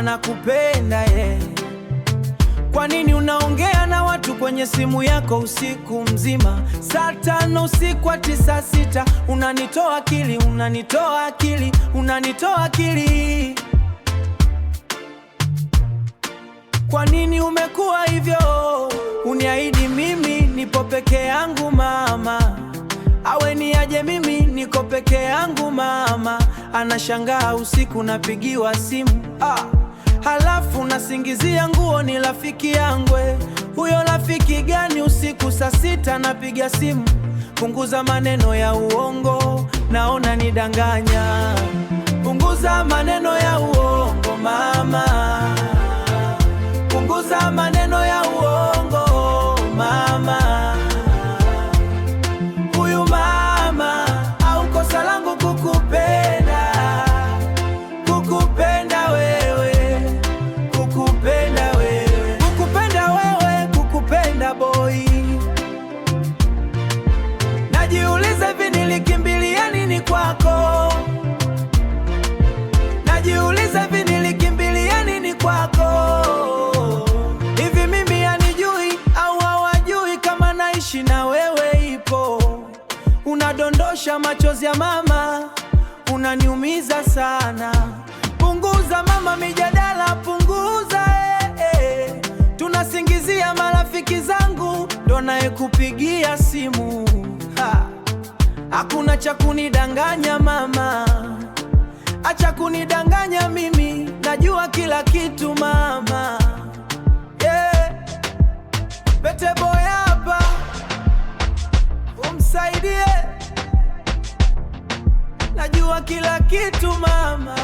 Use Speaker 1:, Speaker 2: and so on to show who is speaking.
Speaker 1: kama nakupenda Kwa nini unaongea na watu kwenye simu yako usiku mzima? Saa 5 usiku hadi saa 6 unanitoa akili, unanitoa akili, unanitoa akili. Kwa nini umekuwa hivyo? Uniahidi mimi nipo peke yangu mama, awe ni aje mimi niko peke yangu mama. Anashangaa usiku napigiwa simu halafu nasingizia nguo ni rafiki yangwe. Huyo rafiki gani usiku saa 6 napiga simu? Punguza maneno ya uongo, naona nidanganya. Punguza maneno ya uongo mama, punguza maneno ya uongo mama. Huyu mama au kosa langu kukupenda, kukupenda wewe, kukupenda wewe, kukupenda wewe, kukupenda boy. Najiuliza hivi nilikimbilia nini kwako? Najiuliza hivi nilikimbilia nini kwako? Hivi mimi hanijui au hawajui kama naishi na wewe ipo? Unadondosha machozi ya mama, unaniumiza sana. Punguza mama mijadala, punguza Tunasingizia marafiki zangu ndo naye kupigia simu Hakuna cha kunidanganya mama, acha kunidanganya mimi, najua kila kitu mama. Pete boy hapa, umsaidie, najua kila kitu mama.